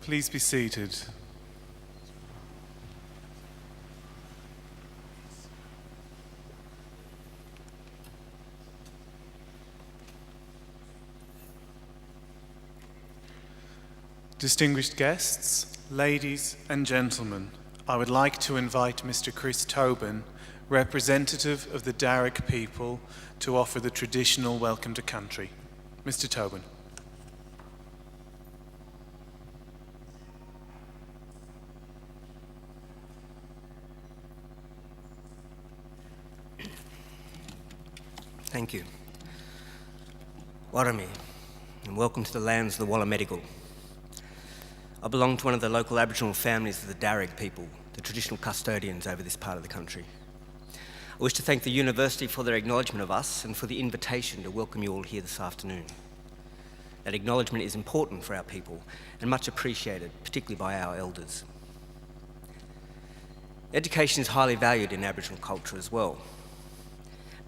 Please be seated. Distinguished guests, ladies and gentlemen, I would like to invite Mr. Chris Tobin, representative of the Darug people, to offer the traditional welcome to country. Mr. Tobin. Thank you. Warami, and welcome to the lands of the Wallamedigal. I belong to one of the local Aboriginal families of the Darug people, the traditional custodians over this part of the country. I wish to thank the University for their acknowledgement of us and for the invitation to welcome you all here this afternoon. That acknowledgement is important for our people and much appreciated, particularly by our elders. Education is highly valued in Aboriginal culture as well.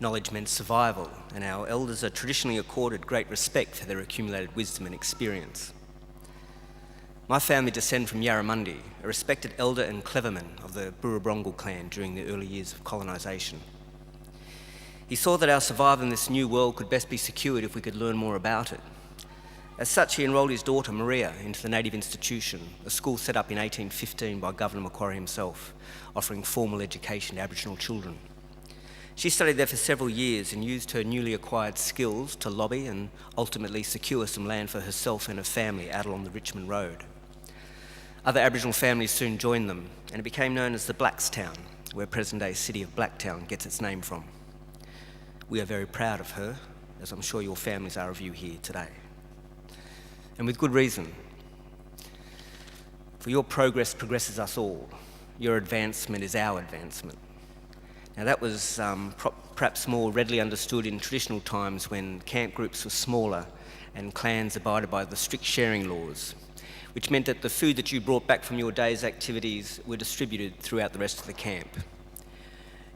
Knowledge meant survival, and our elders are traditionally accorded great respect for their accumulated wisdom and experience. My family descend from Yarramundi, a respected elder and cleverman of the Burrabrongal clan during the early years of colonisation. He saw that our survival in this new world could best be secured if we could learn more about it. As such, he enrolled his daughter Maria into the Native Institution, a school set up in 1815 by Governor Macquarie himself, offering formal education to Aboriginal children. She studied there for several years and used her newly acquired skills to lobby and ultimately secure some land for herself and her family out along the Richmond Road. Other Aboriginal families soon joined them, and it became known as the Blackstown, where present-day city of Blacktown gets its name from. We are very proud of her, as I'm sure your families are of you here today. And with good reason. For your progress progresses us all. Your advancement is our advancement. Now that was perhaps more readily understood in traditional times when camp groups were smaller and clans abided by the strict sharing laws, which meant that the food that you brought back from your day's activities were distributed throughout the rest of the camp.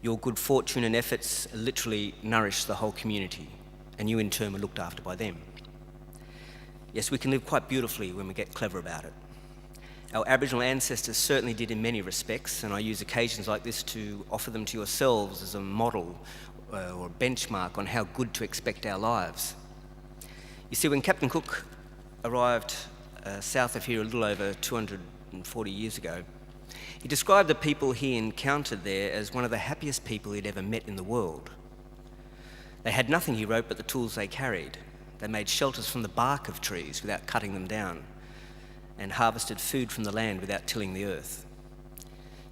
Your good fortune and efforts literally nourished the whole community, and you in turn were looked after by them. Yes, we can live quite beautifully when we get clever about it. Our Aboriginal ancestors certainly did in many respects, and I use occasions like this to offer them to yourselves as a model or a benchmark on how good to expect our lives. You see, when Captain Cook arrived south of here a little over 240 years ago, he described the people he encountered there as one of the happiest people he'd ever met in the world. They had nothing, he wrote, but the tools they carried. They made shelters from the bark of trees without cutting them down, and harvested food from the land without tilling the earth.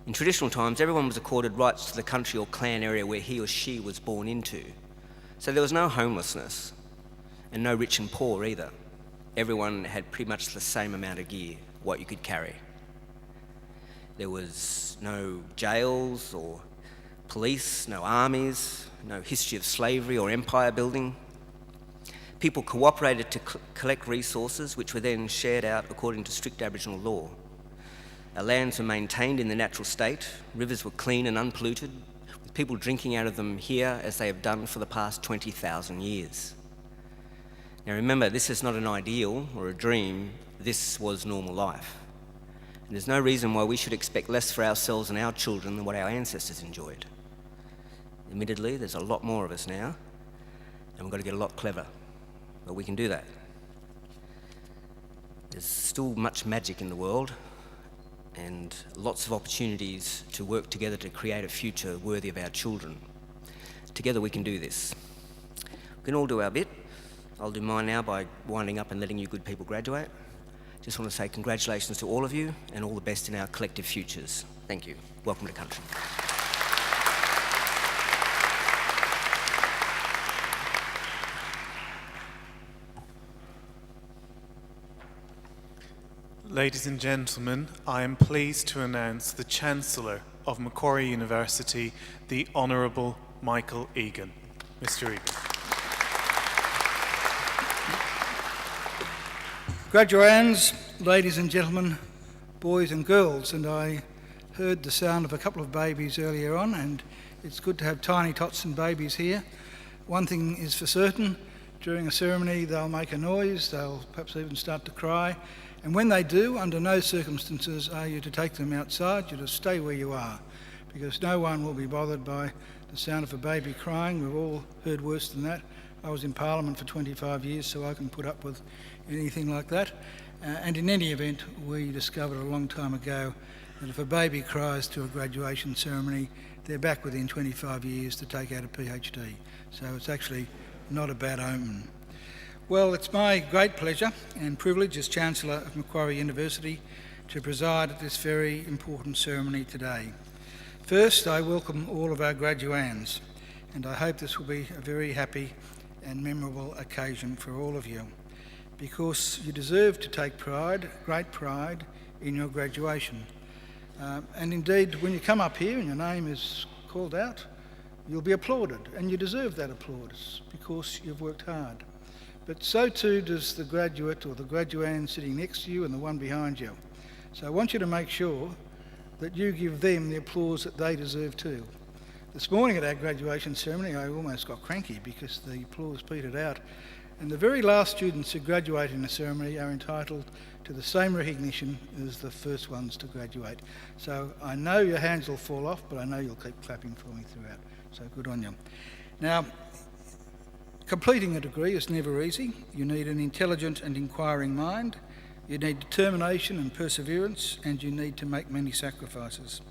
In traditional times, everyone was accorded rights to the country or clan area where he or she was born into. So there was no homelessness, and no rich and poor either. Everyone had pretty much the same amount of gear, what you could carry. There was no jails or police, no armies, no history of slavery or empire building. People cooperated to collect resources which were then shared out according to strict Aboriginal law. Our lands were maintained in the natural state, rivers were clean and unpolluted, with people drinking out of them here as they have done for the past 20,000 years. Now remember, this is not an ideal or a dream, this was normal life. And there's no reason why we should expect less for ourselves and our children than what our ancestors enjoyed. Admittedly, there's a lot more of us now, and we've got to get a lot clever. But we can do that. There's still much magic in the world and lots of opportunities to work together to create a future worthy of our children. Together we can do this. We can all do our bit. I'll do mine now by winding up and letting you good people graduate. Just want to say congratulations to all of you and all the best in our collective futures. Thank you. Welcome to country. Ladies and gentlemen, I am pleased to announce the Chancellor of Macquarie University, the Honourable Michael Egan. Mr. Egan. Graduands, ladies and gentlemen, boys and girls, and I heard the sound of a couple of babies earlier on, and it's good to have tiny tots and babies here. One thing is for certain, during a ceremony they'll make a noise, they'll perhaps even start to cry, And when they do, under no circumstances are you to take them outside. You're to stay where you are, because no one will be bothered by the sound of a baby crying. We've all heard worse than that. I was in Parliament for 25 years, so I can put up with anything like that. And in any event, we discovered a long time ago that if a baby cries to a graduation ceremony, they're back within 25 years to take out a PhD. So it's actually not a bad omen. Well, it's my great pleasure and privilege as Chancellor of Macquarie University to preside at this very important ceremony today. First, I welcome all of our graduands, and I hope this will be a very happy and memorable occasion for all of you, because you deserve to take pride, great pride, in your graduation. And indeed, when you come up here and your name is called out, you'll be applauded, and you deserve that applause because you've worked hard. But so too does the graduate or the graduand sitting next to you and the one behind you. So I want you to make sure that you give them the applause that they deserve too. This morning at our graduation ceremony, I almost got cranky because the applause petered out. And the very last students who graduate in the ceremony are entitled to the same recognition as the first ones to graduate. So I know your hands will fall off, but I know you'll keep clapping for me throughout. So good on you. Now, completing a degree is never easy. You need an intelligent and inquiring mind. You need determination and perseverance, and you need to make many sacrifices.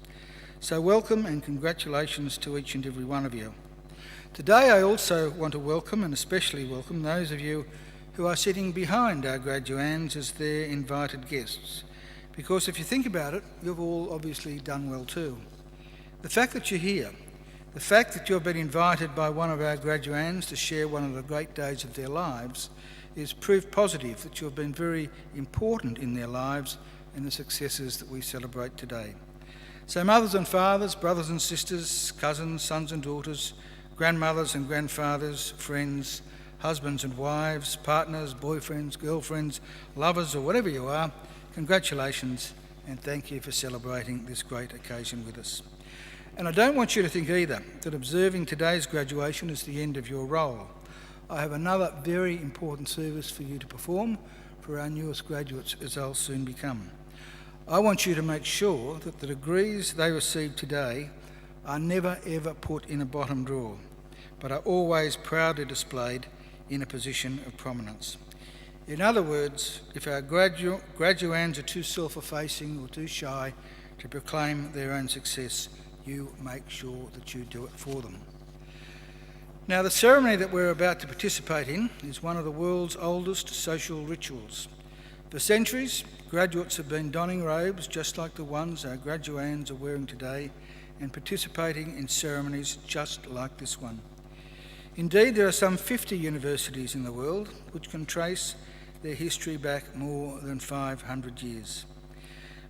So welcome and congratulations to each and every one of you. Today I also want to welcome, and especially welcome, those of you who are sitting behind our graduands as their invited guests. Because if you think about it, you've all obviously done well too. The fact that you're here, the fact that you've been invited by one of our graduands to share one of the great days of their lives is proof positive that you've been very important in their lives and the successes that we celebrate today. So mothers and fathers, brothers and sisters, cousins, sons and daughters, grandmothers and grandfathers, friends, husbands and wives, partners, boyfriends, girlfriends, lovers, or whatever you are, congratulations and thank you for celebrating this great occasion with us. And I don't want you to think either that observing today's graduation is the end of your role. I have another very important service for you to perform for our newest graduates, as they'll soon become. I want you to make sure that the degrees they receive today are never ever put in a bottom drawer, but are always proudly displayed in a position of prominence. In other words, if our graduands are too self-effacing or too shy to proclaim their own success, you make sure that you do it for them. Now, the ceremony that we're about to participate in is one of the world's oldest social rituals. For centuries, graduates have been donning robes just like the ones our graduands are wearing today and participating in ceremonies just like this one. Indeed, there are some 50 universities in the world which can trace their history back more than 500 years.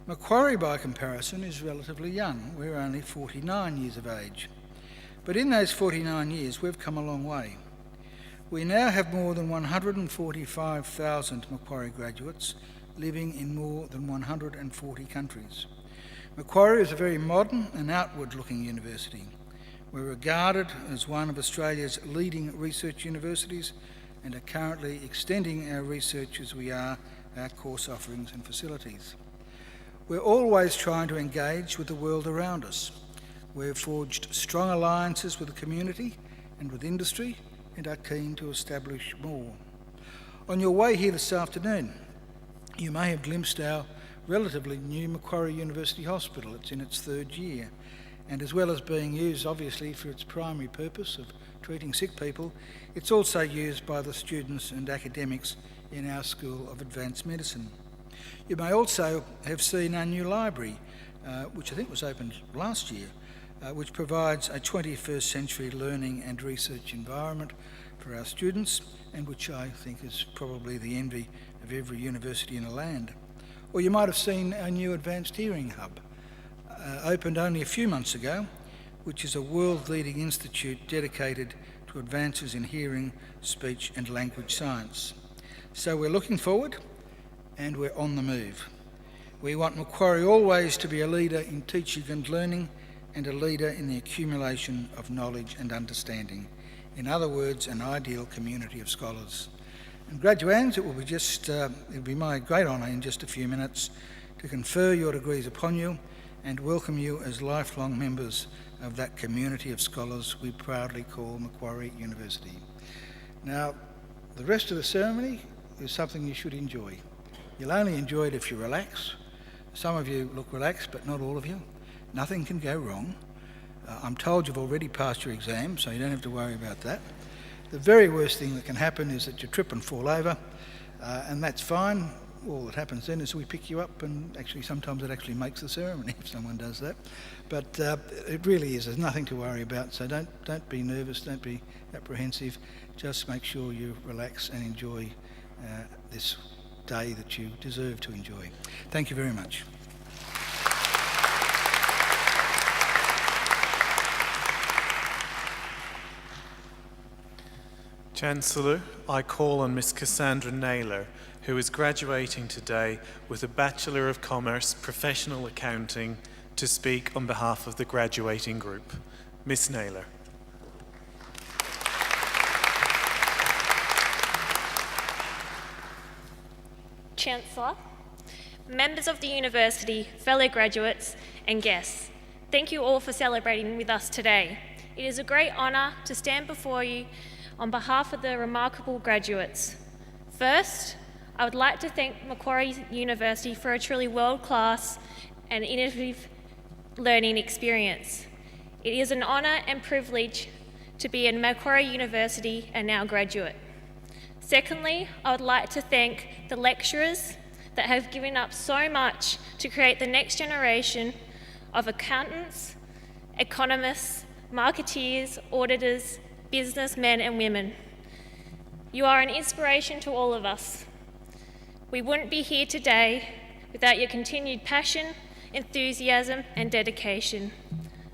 Macquarie, by comparison, is relatively young. We're only 49 years of age. But in those 49 years, we've come a long way. We now have more than 145,000 Macquarie graduates living in more than 140 countries. Macquarie is a very modern and outward-looking university. We're regarded as one of Australia's leading research universities and are currently extending our research as we are our course offerings and facilities. We're always trying to engage with the world around us. We've forged strong alliances with the community and with industry and are keen to establish more. On your way here this afternoon, you may have glimpsed our relatively new Macquarie University Hospital. It's in its third year, and as well as being used obviously for its primary purpose of treating sick people, it's also used by the students and academics in our School of Advanced Medicine. You may also have seen our new library, which I think was opened last year, which provides a 21st century learning and research environment for our students, and which I think is probably the envy of every university in the land. Or you might have seen our new Advanced Hearing Hub, opened only a few months ago, which is a world-leading institute dedicated to advances in hearing, speech and language science. So we're looking forward and we're on the move. We want Macquarie always to be a leader in teaching and learning and a leader in the accumulation of knowledge and understanding. In other words, an ideal community of scholars. And graduands, it'll be my great honour in just a few minutes to confer your degrees upon you and welcome you as lifelong members of that community of scholars we proudly call Macquarie University. Now, the rest of the ceremony is something you should enjoy. You'll only enjoy it if you relax. Some of you look relaxed, but not all of you. Nothing can go wrong. I'm told you've already passed your exam, so you don't have to worry about that. The very worst thing that can happen is that you trip and fall over, and that's fine. All that happens then is we pick you up, and actually sometimes it actually makes the ceremony if someone does that. But it really is, there's nothing to worry about, so don't be nervous, don't be apprehensive. Just make sure you relax and enjoy this day that you deserve to enjoy. Thank you very much. Chancellor, I call on Miss Cassandra Naylor, who is graduating today with a Bachelor of Commerce Professional Accounting, to speak on behalf of the graduating group. Miss Naylor. Chancellor, members of the University, fellow graduates and guests, thank you all for celebrating with us today. It is a great honour to stand before you on behalf of the remarkable graduates. First, I would like to thank Macquarie University for a truly world-class and innovative learning experience. It is an honour and privilege to be in Macquarie University and now graduate. Secondly, I would like to thank the lecturers that have given up so much to create the next generation of accountants, economists, marketeers, auditors, businessmen and women. You are an inspiration to all of us. We wouldn't be here today without your continued passion, enthusiasm and dedication.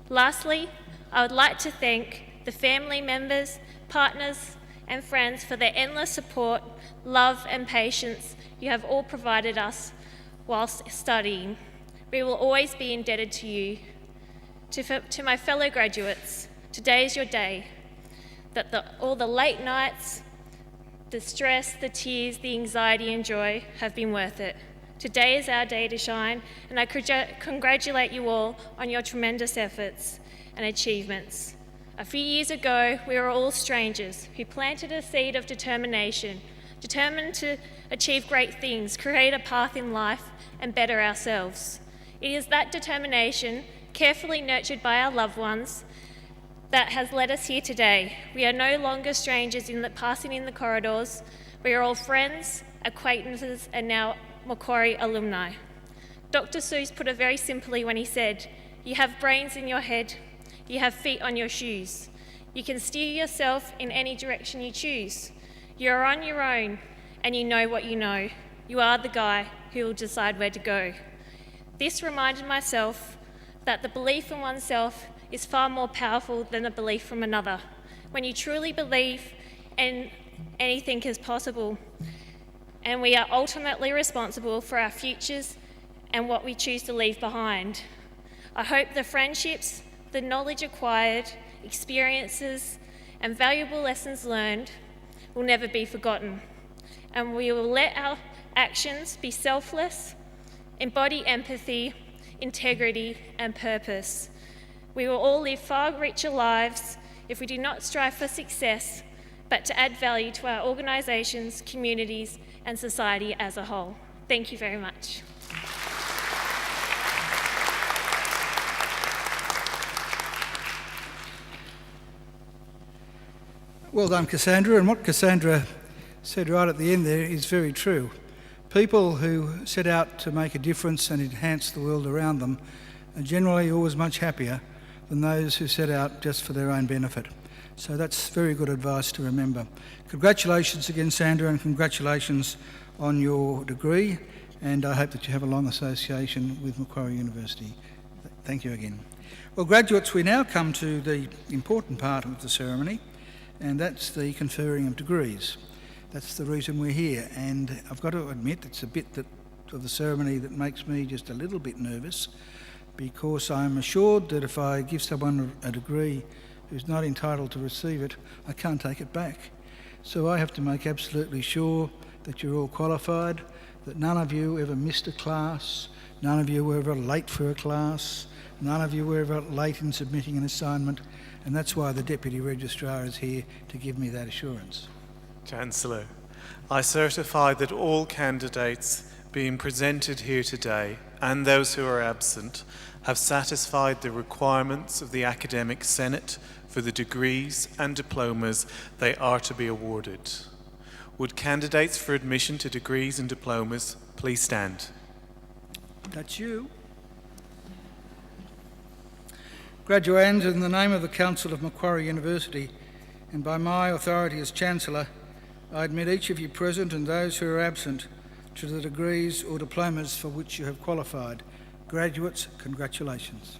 Lastly, I would like to thank the family members, partners and friends for their endless support, love and patience you have all provided us whilst studying. We will always be indebted to you. To my fellow graduates, today is your day. That all the late nights, the stress, the tears, the anxiety and joy have been worth it. Today is our day to shine, and I congratulate you all on your tremendous efforts and achievements. A few years ago, we were all strangers who planted a seed of determination, determined to achieve great things, create a path in life and better ourselves. It is that determination, carefully nurtured by our loved ones, that has led us here today. We are no longer strangers passing in the corridors. We are all friends, acquaintances, and now Macquarie alumni. Dr. Seuss put it very simply when he said, "You have brains in your head, you have feet on your shoes. You can steer yourself in any direction you choose. You are on your own, and you know what you know. You are the guy who will decide where to go." This reminded myself that the belief in oneself is far more powerful than a belief from another. When you truly believe and anything is possible, and we are ultimately responsible for our futures and what we choose to leave behind. I hope the friendships, the knowledge acquired, experiences, and valuable lessons learned will never be forgotten, and we will let our actions be selfless, embody empathy, integrity, and purpose. We will all live far richer lives if we do not strive for success, but to add value to our organisations, communities, and society as a whole. Thank you very much. Well done, Cassandra. And what Cassandra said right at the end there is very true. People who set out to make a difference and enhance the world around them are generally always much happier than those who set out just for their own benefit. So that's very good advice to remember. Congratulations again, Sandra, and congratulations on your degree, and I hope that you have a long association with Macquarie University. Thank you again. Well, graduates, we now come to the important part of the ceremony, and that's the conferring of degrees. That's the reason we're here, and I've got to admit it's a bit of the ceremony that makes me just a little bit nervous, because I'm assured that if I give someone a degree who's not entitled to receive it, I can't take it back. So I have to make absolutely sure that you're all qualified, that none of you ever missed a class, none of you were ever late for a class, none of you were ever late in submitting an assignment, and that's why the Deputy Registrar is here to give me that assurance. Chancellor, I certify that all candidates being presented here today and those who are absent have satisfied the requirements of the Academic Senate for the degrees and diplomas they are to be awarded. Would candidates for admission to degrees and diplomas please stand? That's you. Graduands, in the name of the Council of Macquarie University and by my authority as Chancellor, I admit each of you present and those who are absent to the degrees or diplomas for which you have qualified. Graduates, congratulations.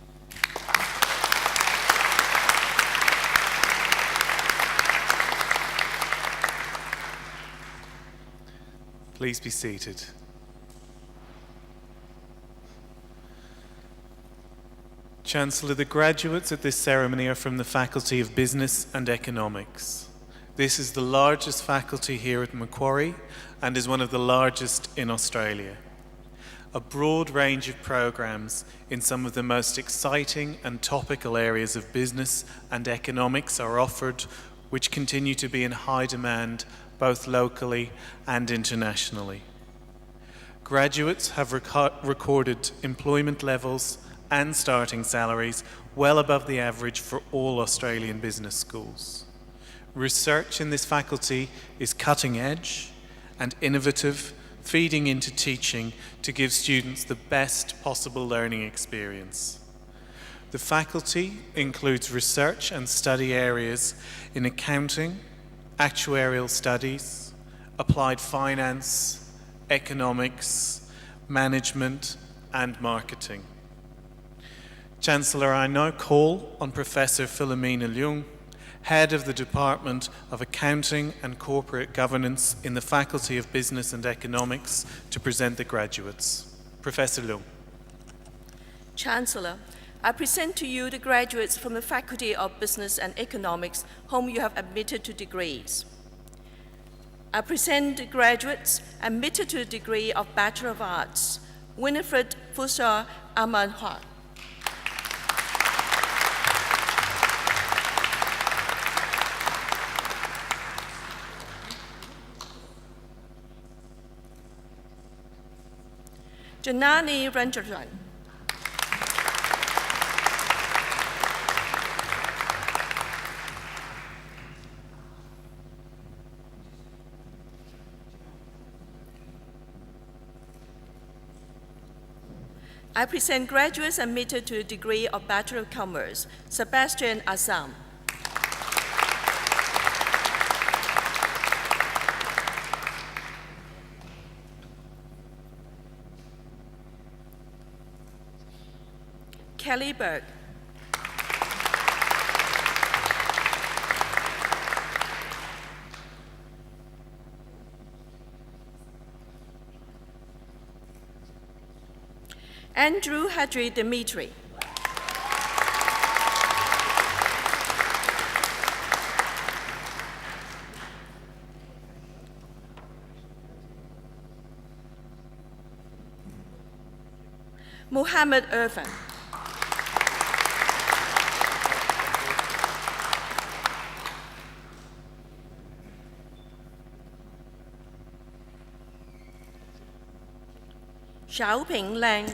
Please be seated. Chancellor, the graduates at this ceremony are from the Faculty of Business and Economics. This is the largest faculty here at Macquarie and is one of the largest in Australia. A broad range of programs in some of the most exciting and topical areas of business and economics are offered, which continue to be in high demand both locally and internationally. Graduates have recorded employment levels and starting salaries well above the average for all Australian business schools. Research in this faculty is cutting edge and innovative, feeding into teaching to give students the best possible learning experience. The faculty includes research and study areas in accounting, actuarial studies, applied finance, economics, management, and marketing. Chancellor, I now call on Professor Philomena Leung, Head of the Department of Accounting and Corporate Governance in the Faculty of Business and Economics, to present the graduates. Professor Leung. Chancellor, I present to you the graduates from the Faculty of Business and Economics whom you have admitted to degrees. I present the graduates admitted to the degree of Bachelor of Arts, Winifred Fusha Amanhua. Janani Ranjaran. I present graduates admitted to the degree of Bachelor of Commerce, Sebastian Assam. Kelly Berg. Andrew Hadri Dimitri. Mohammed Irfan. Xiaoping Lang.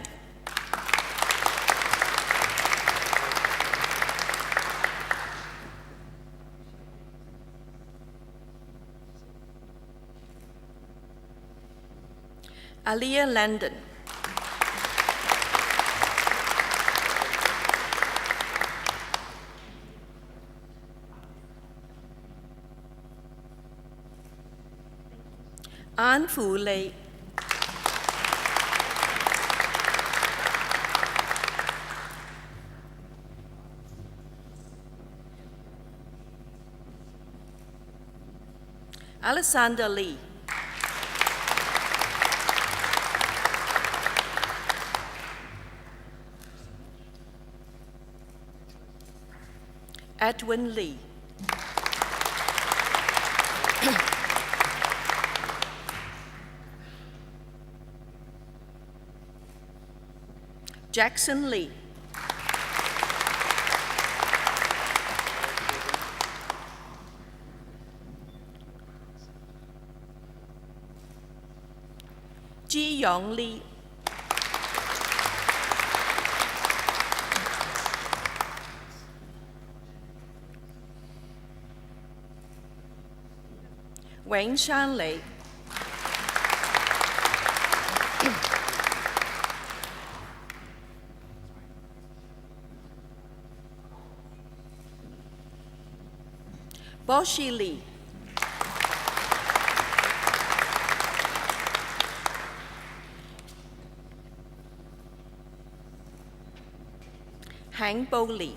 Aliyah Landon. An Fu Lei. Alexander Lee. Edwin Lee. Jackson Lee. Ji Yong Lee. Wayne Shan Lee. Boshi Lee. Hang Bo Lee.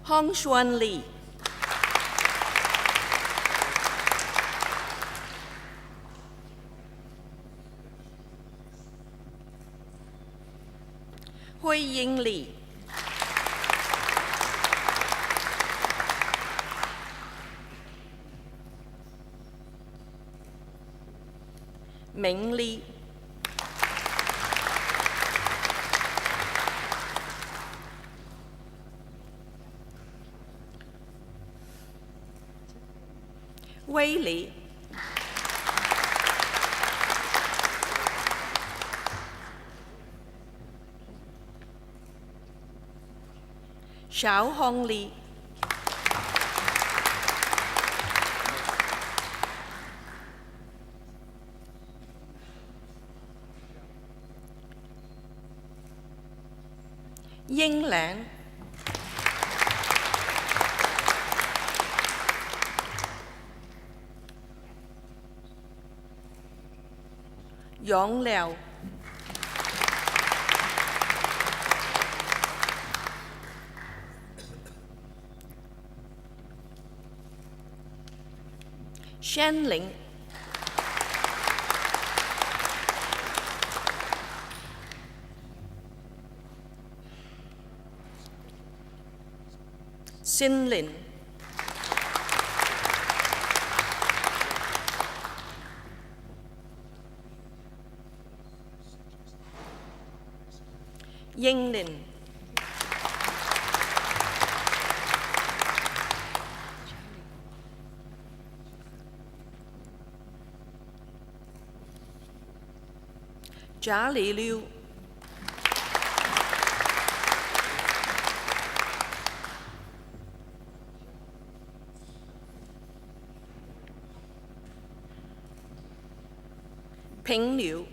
Hong Xuan Lee. Hui Ying Lee. Ming Lee. Wei Li. Xiao Hong Li. Ying Lan. Yong Liao. Shen Ling. Xin Lin. Ying Lin. Jia Li Liu. Ping Liu.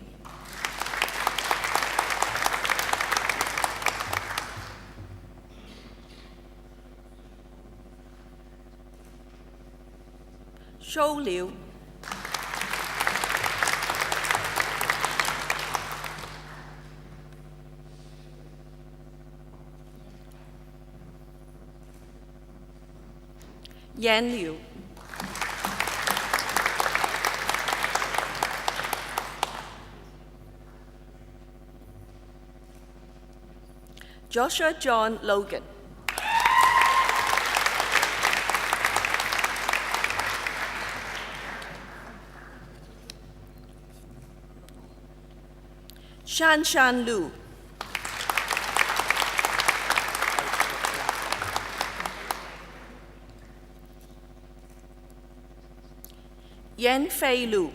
Shou Liu. Yan Liu. Joshua John Logan. Shan Shan Lu. Yan Fei Lu.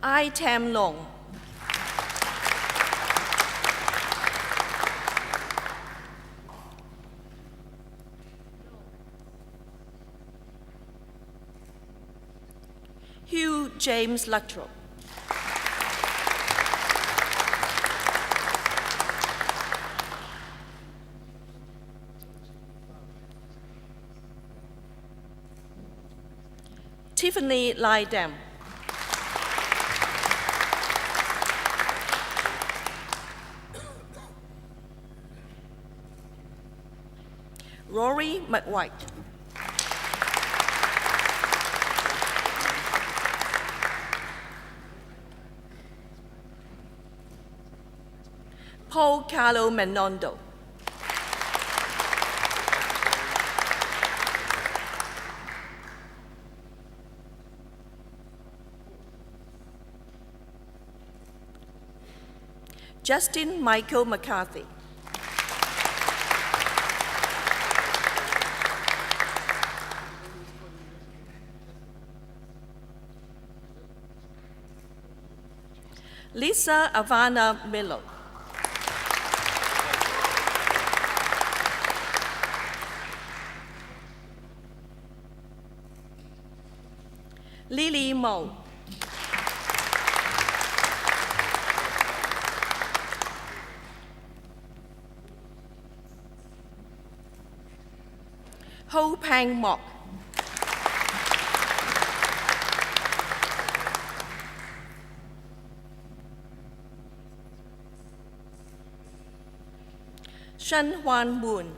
I Tam Long. Hugh James Luttrell. Tiffany Lai Dam. Rory McWhite. Paul Carlo Menondo. Justin Michael McCarthy. Lisa Avana Milo. Lily Mo. Ho Pang Mok. Shan Hwan Moon.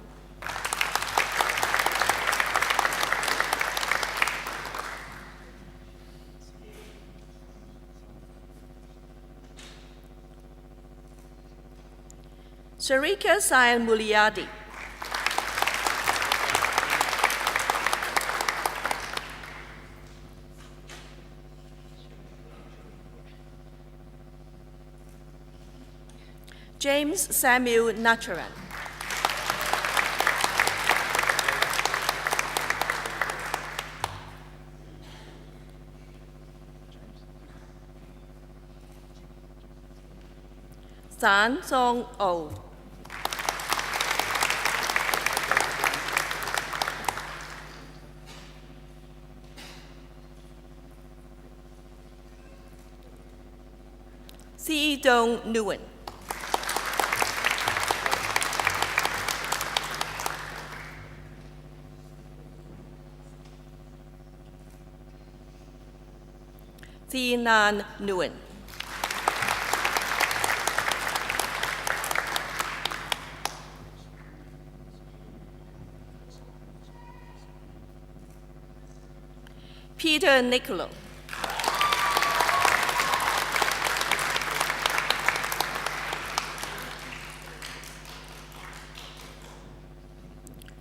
Sharika Sayan Mulyadi. James Samuel Naturan. San Song O. Si Dong Nguyen. Si Nan Nguyen. Peter Nicolo.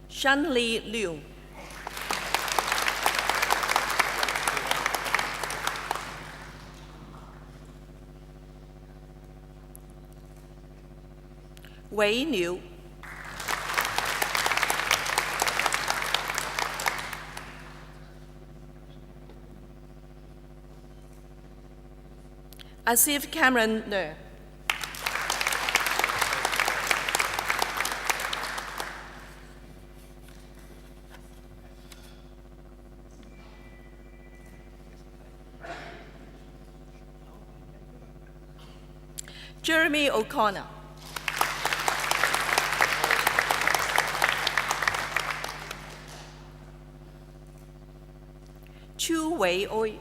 Shanli Liu. Wei Niu. Asif Cameron Nur. Jeremy O'Connor. Chu Wei Oi.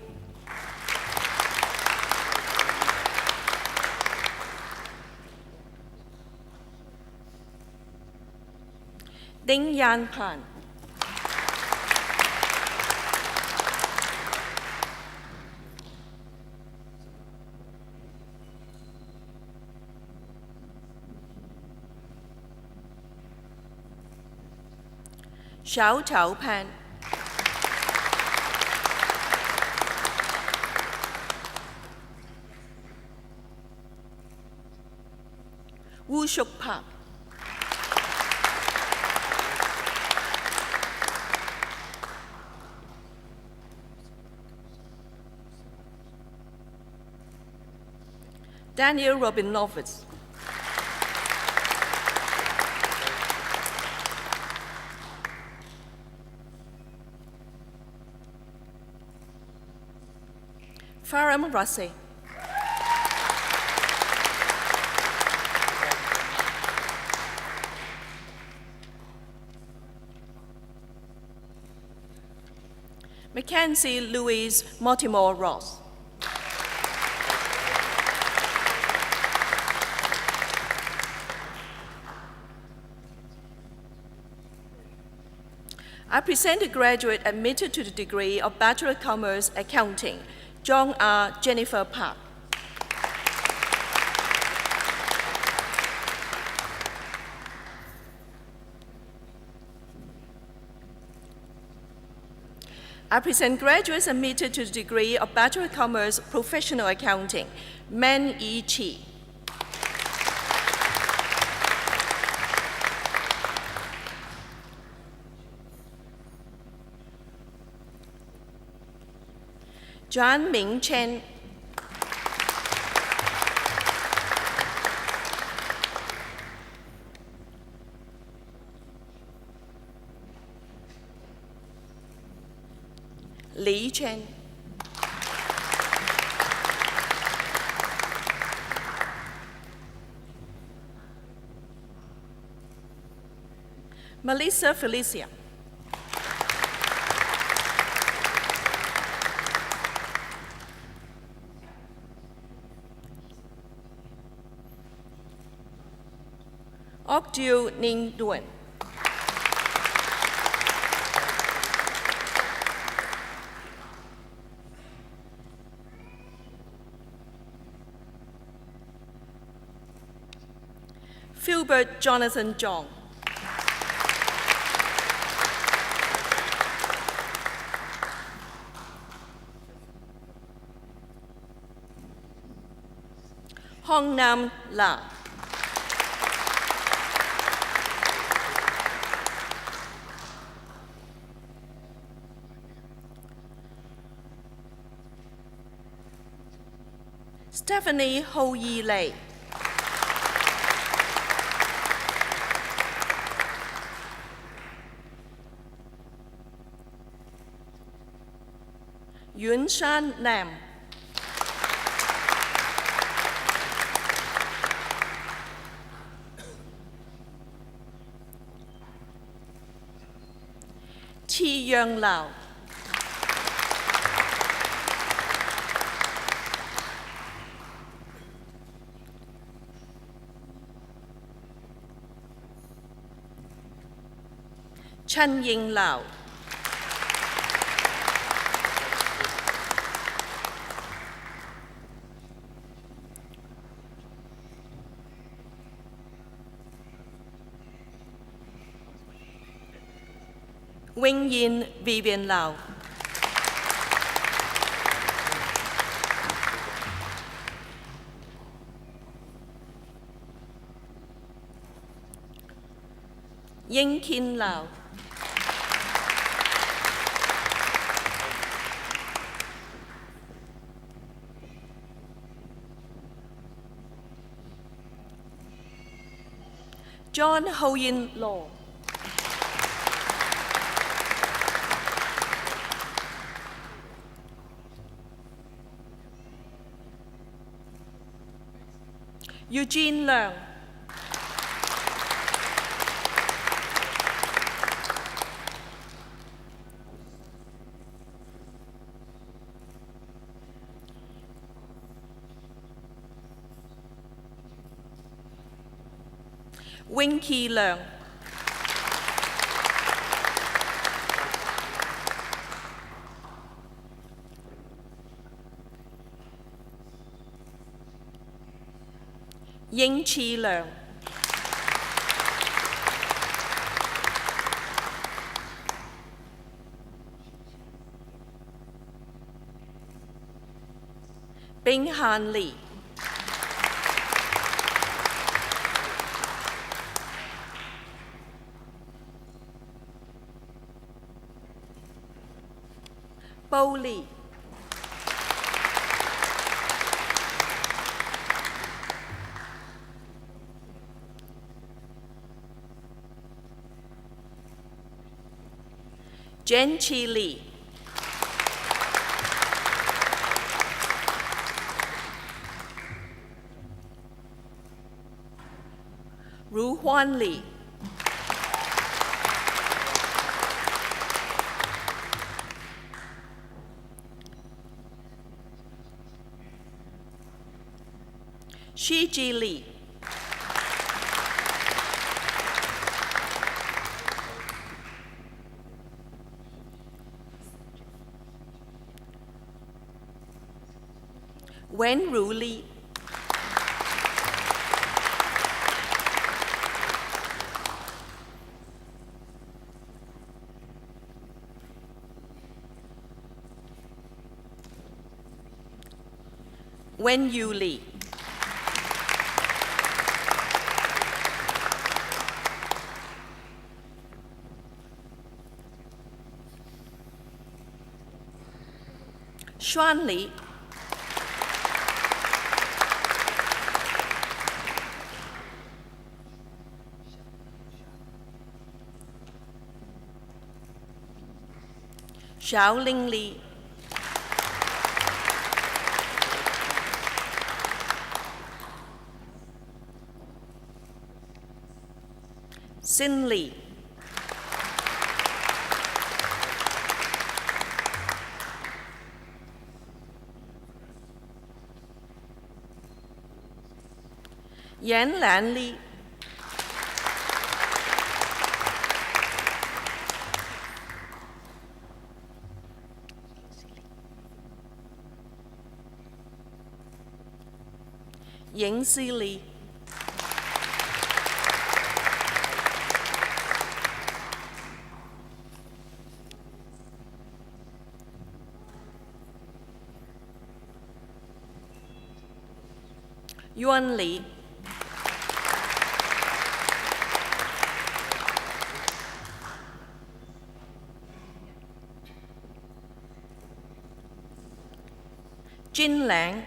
Ding Yan Pan. Xiao Chao Pan. Wu Shuk Park. Daniel Robinovitz. Faram Rassi. Mackenzie Louise Mortimer Ross. I present a graduate admitted to the degree of Bachelor of Commerce Accounting, John R. Jennifer Park. I present graduates admitted to the degree of Bachelor of Commerce Professional Accounting, Men Yi Chi. John Ming Chen. Li Chen. Melissa Felicia. Octio Ning Duan. Philbert Jonathan Jong. Hong Nam La. Stephanie Ho Yi Lei. Yun Shan Nam. Chi Yang Lao. Chen Ying Lao. Wing Yin Vivian Lao. Ying Kin Lao. John Ho Yin Law. Eugene Leung. Wing Ki Leung. Ying Chi Leung. Bing Han Lee. Bo Lee. Jen Chi Lee. Ru Huan Lee. Shi Ji Lee. Wen Ru Lee. Wen Yu Li. Xuan Li. Xiaoling Li. Xin Li. Yan Lan Li. Ying Si Li. Yuan Li. Jin Lang.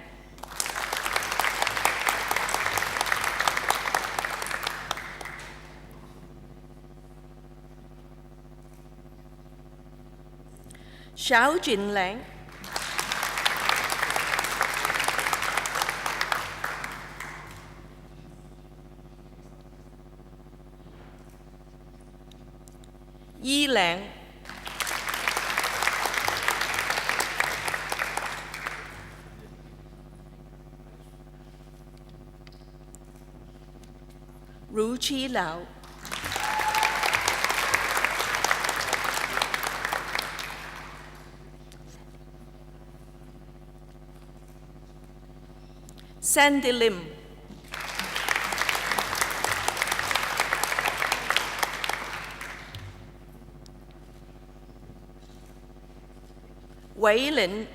Xiao Jin Lang. Yi Lang. Ru Chi Lao. Sandy Lim. Wei Lin.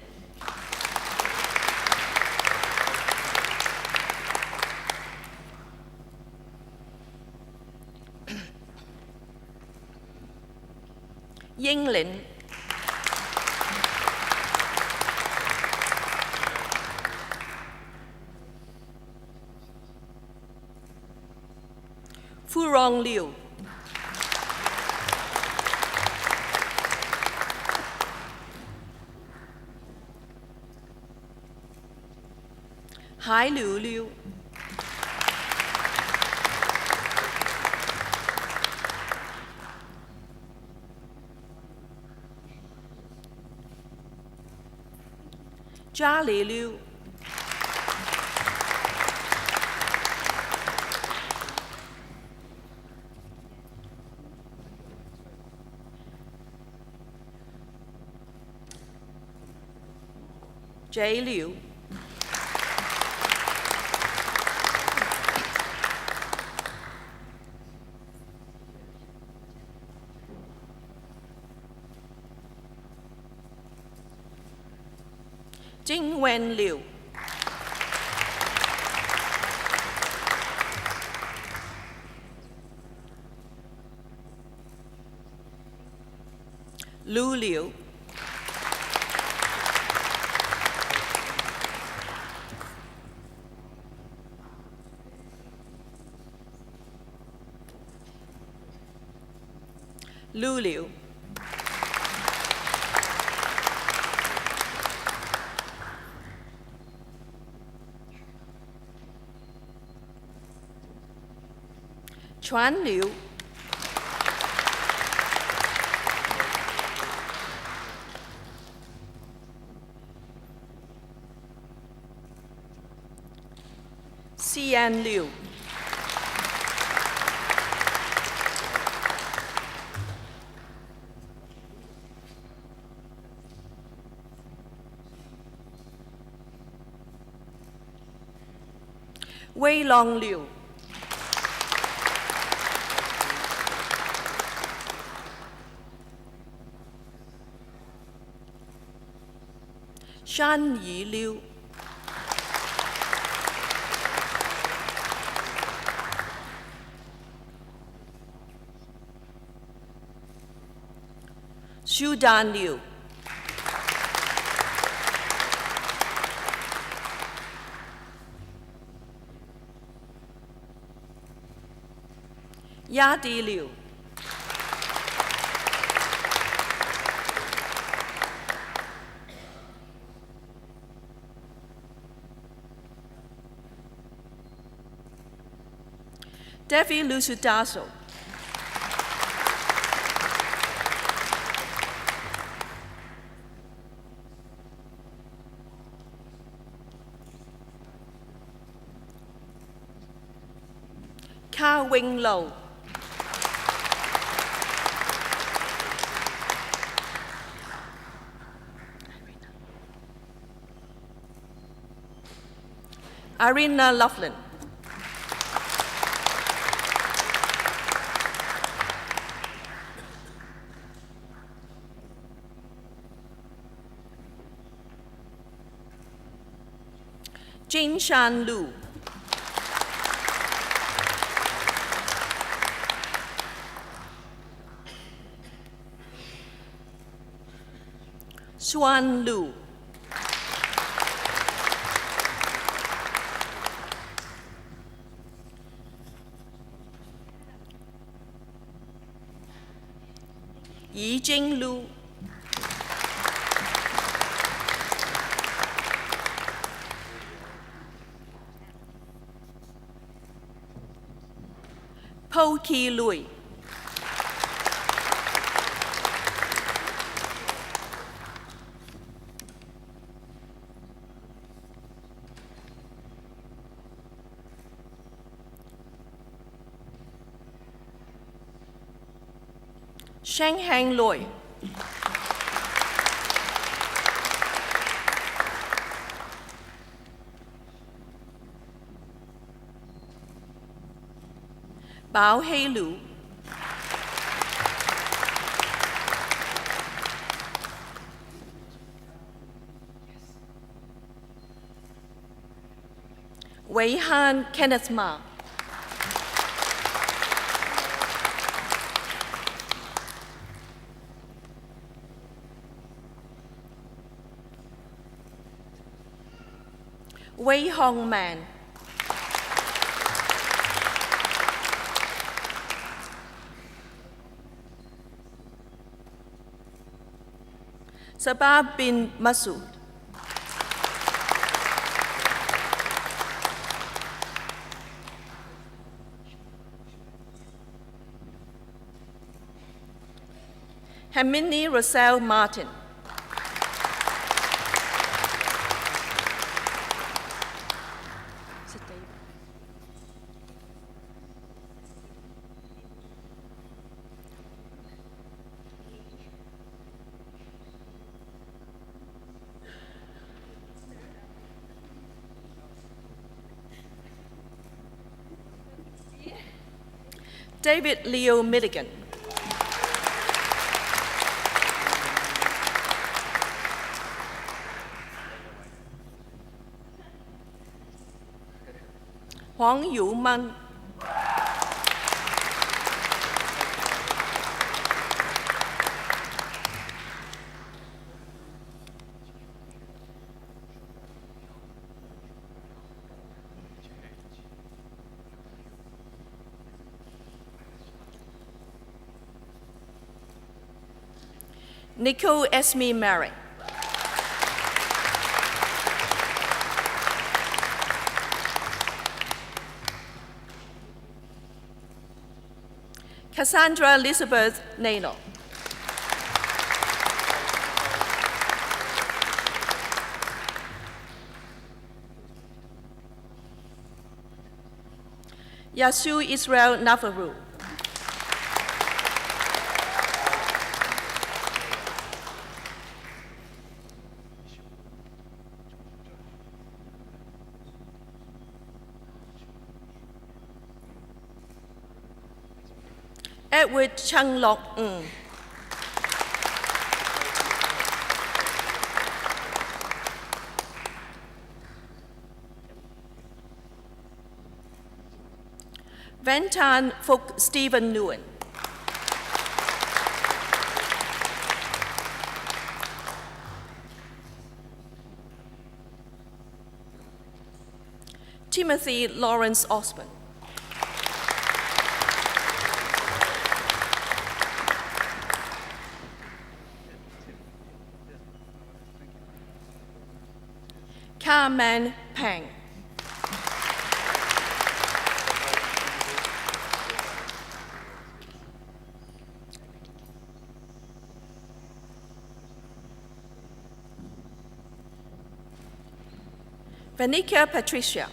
Ying Lin. Fu Rong Liu. Hai Liu Liu. Jia Li Liu. J Liu. Jing Wen Liu. Lu Liu. Lu Liu. Chuan Liu. Xian Liu. Wei Long Liu. Shan Yi Liu. Shu Dan Liu, Yadi Liu, Devi Lusudaso, Ka Wing Lo, Irina Loughlin, Jin Shan Lu, Xuan Lu, Yi Jing Lu, Po Ki Lui, Sheng Hang Loi, Bao Hei Lu, Wei Han Kenneth Ma, Wei Hong Man, Sabah bin Masood, Hermione Roselle Martin, David Leo Milligan, Huang Yu Man, Nicole Esme Mary, Cassandra Elizabeth Nano, Yasu Israel Navarro, Edward Chung Lok Ng, Van Tan Phuc Stephen Nguyen, Timothy Lawrence Osborne. Carmen Pang. Vanika Patricia.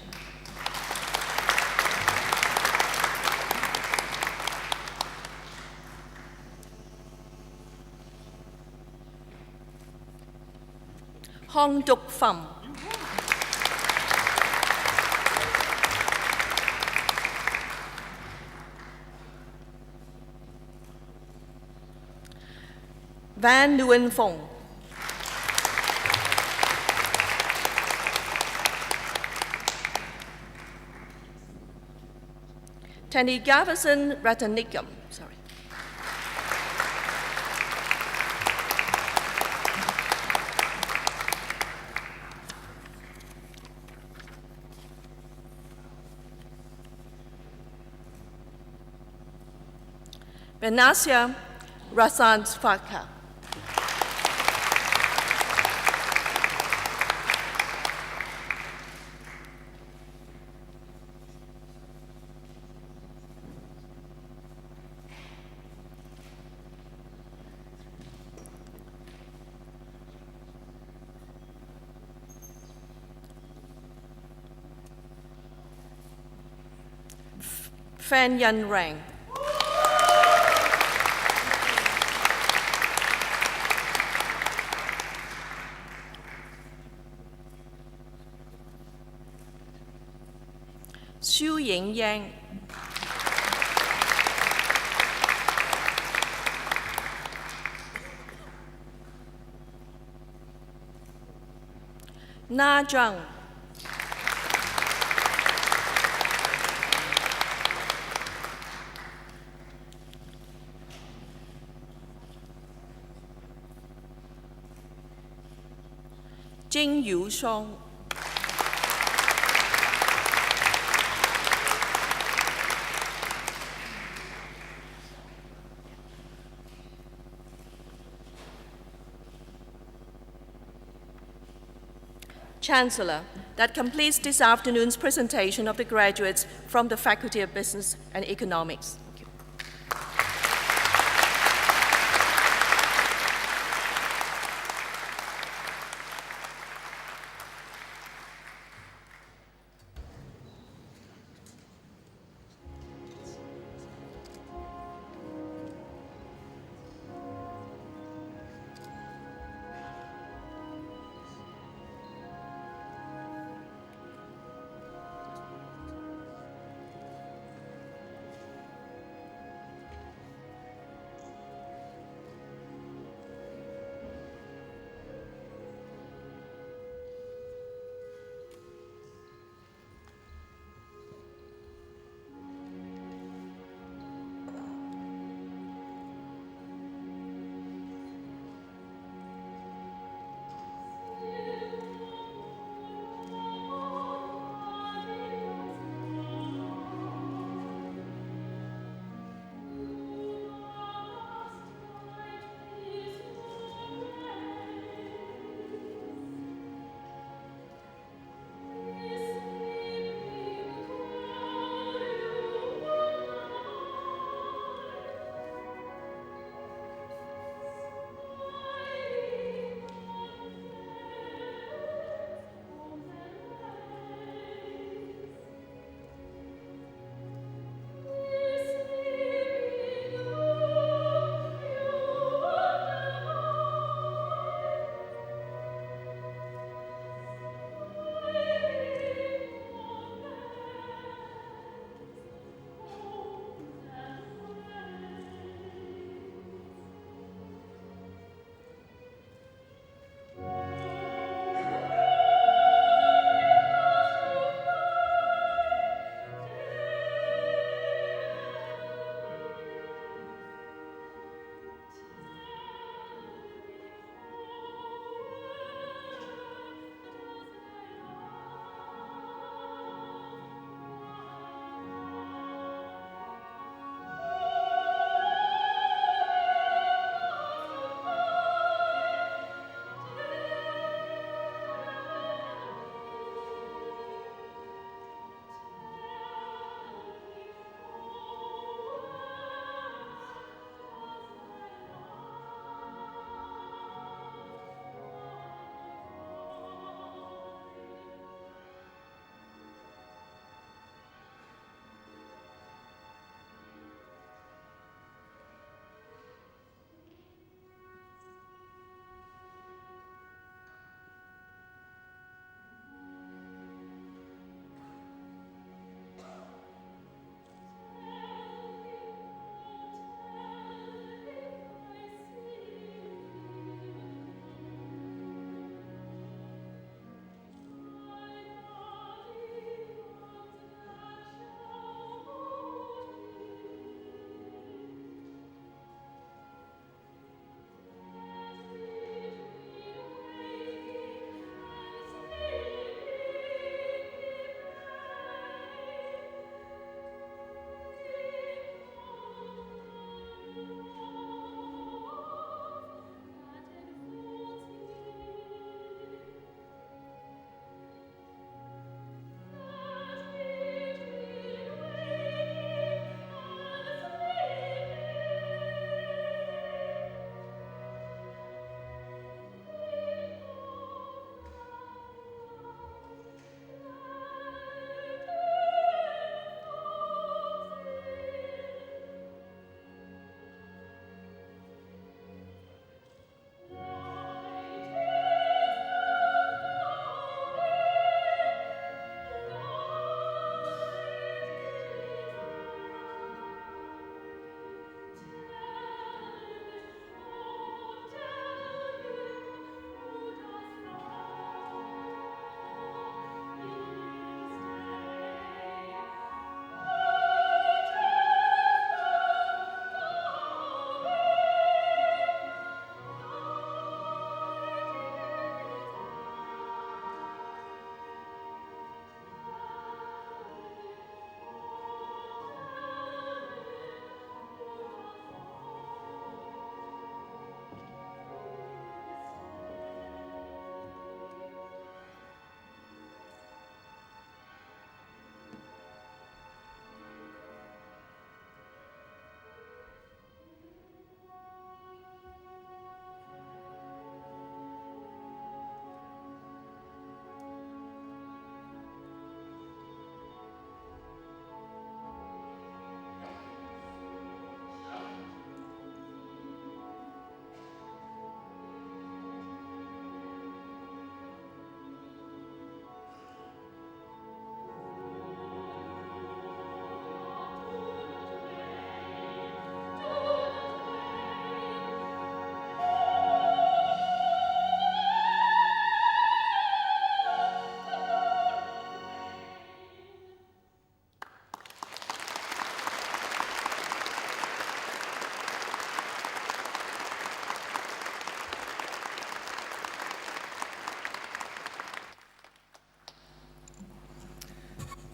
Hong Duk Pham. Van Nguyen Phong. Tanny Gavison Ratanikam. Sorry. Benasia Rasan Faka. Fan Yan Rang. Xu Ying Yang. Na Zhang. Jing Yu Song. Chancellor, that completes this afternoon's presentation of the graduates from the Faculty of Business and Economics. Thank you.